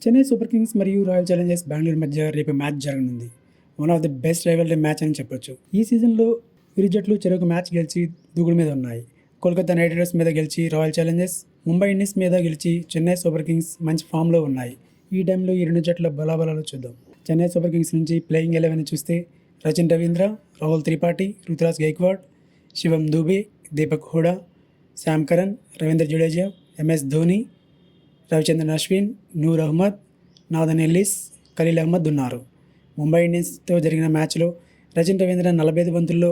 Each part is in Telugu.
చెన్నై సూపర్ కింగ్స్ మరియు రాయల్ ఛాలెంజర్స్ బెంగళూరు మధ్య రేపు మ్యాచ్ జరగనుంది. One of the best rivalry match అని చెప్పొచ్చు. ఈ సీజన్లో ఇరు జట్లు చెరొక మ్యాచ్ గెలిచి దూకుడు మీద ఉన్నాయి. కోల్కతా నైట్ రైడర్స్ మీద గెలిచి రాయల్ ఛాలెంజర్స్, ముంబై ఇండియన్స్ మీద గెలిచి చెన్నై సూపర్ కింగ్స్ మంచి ఫామ్లో ఉన్నాయి. ఈ టైంలో ఈ రెండు జట్ల బలాబలాలు చూద్దాం. చెన్నై సూపర్ కింగ్స్ నుంచి ప్లేయింగ్ 11 చూస్తే Rachin Ravindra, Rahul Tripathi, Ruturaj Gaikwad, Shivam Dube, Deepak Hooda, Sam Curran, Ravindra Jadeja, MS Dhoni, Ravichandran Ashwin, Noor Ahmad, Nathan Ellis, Khaleel Ahmed ఉన్నారు. ముంబై ఇండియన్స్తో జరిగిన మ్యాచ్లో రచిన్ రవీంద్ర 45 బంతుల్లో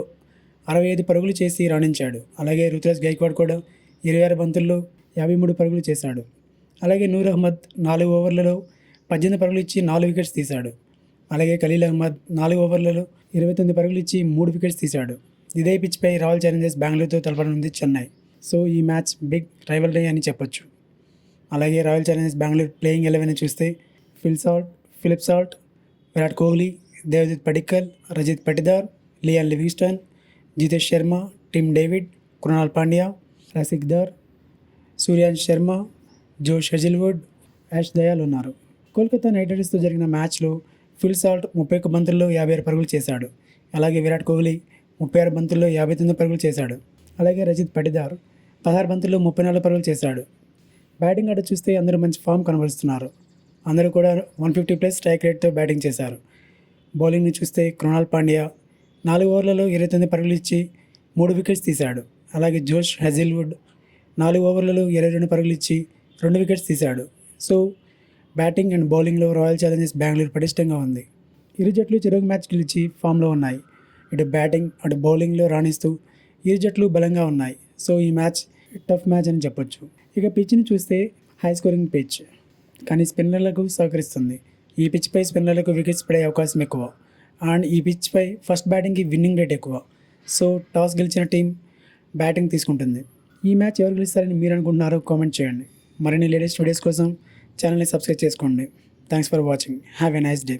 65 పరుగులు చేసి రాణించాడు. అలాగే రుతురాజ్ గైక్వాడ్ కూడా 26 బంతుల్లో 53 పరుగులు చేశాడు. అలాగే నూర్ అహ్మద్ 4 ఓవర్లలో 18 పరుగులు ఇచ్చి 4 వికెట్స్ తీశాడు. అలాగే ఖలీల్ అహ్మద్ 4 ఓవర్లలో 29 పరుగులు ఇచ్చి 3 వికెట్స్ తీశాడు. ఇదే పిచ్పై రాయల్ ఛాలెంజర్స్ బెంగళూరుతో తలపడనుంది చెన్నై. సో ఈ మ్యాచ్ బిగ్ రైవల్రీ అని చెప్పొచ్చు. అలాగే రాయల్ ఛాలెంజర్స్ బెంగళూరు ప్లేయింగ్ 11 చూస్తే ఫిలిప్ సాల్ట్, విరాట్ కోహ్లీ, దేవజిత్ Padikkal, Rajat Patidar, Liam Livingstone, Jitesh Sharma, Tim David, Krunal Pandya, Rasikh Dar, Suryansh Sharma, Josh Hazlewood, ash Dayal ఉన్నారు. కోల్కతా నైట్ రైడర్స్తో జరిగిన మ్యాచ్లో ఫిల్ సాల్ట్ 31 బంతుల్లో 56 పరుగులు చేశాడు. అలాగే విరాట్ కోహ్లీ 36 బంతుల్లో 59 పరుగులు చేశాడు. అలాగే రజిత్ పటిదార్ 16 బంతుల్లో 34 పరుగులు చేశాడు. బ్యాటింగ్ ఆట చూస్తే అందరూ మంచి ఫామ్ కనబరుస్తున్నారు. అందరూ కూడా 150+ స్ట్రైక్ రేట్తో బ్యాటింగ్ చేశారు. బౌలింగ్ని చూస్తే కృణాల్ పాండ్యా 4 ఓవర్లలో 29 పరుగులు ఇచ్చి 3 వికెట్స్ తీశాడు. అలాగే జోష్ హెజిల్వుడ్ 4 ఓవర్లలో 22 పరుగులు ఇచ్చి 2 వికెట్స్ తీశాడు. సో బ్యాటింగ్ అండ్ బౌలింగ్లో రాయల్ ఛాలెంజర్స్ బెంగళూరు పటిష్టంగా ఉంది. ఇరు జట్లు చెరొక మ్యాచ్ గెలిచి ఫామ్లో ఉన్నాయి. ఇటు బ్యాటింగ్ అటు బౌలింగ్లో రాణిస్తూ ఇరు జట్లు బలంగా ఉన్నాయి. సో ఈ మ్యాచ్ టఫ్ మ్యాచ్ అని చెప్పొచ్చు. ఇక పిచ్ని చూస్తే హై స్కోరింగ్ పిచ్, కానీ స్పిన్నర్లకు సహకరిస్తుంది. ఈ పిచ్పై స్పిన్నర్లకు వికెట్స్ పడే అవకాశం ఎక్కువ. అండ్ ఈ పిచ్పై ఫస్ట్ బ్యాటింగ్కి విన్నింగ్ రేట్ ఎక్కువ. సో టాస్ గెలిచిన టీం బ్యాటింగ్ తీసుకుంటుంది. ఈ మ్యాచ్ ఎవరు గెలుస్తారని మీరు అనుకుంటున్నారో కామెంట్ చేయండి. మరిన్ని లేటెస్ట్ వీడియోస్ కోసం ఛానల్ని సబ్స్క్రైబ్ చేసుకోండి. Thanks for watching. Have a nice day.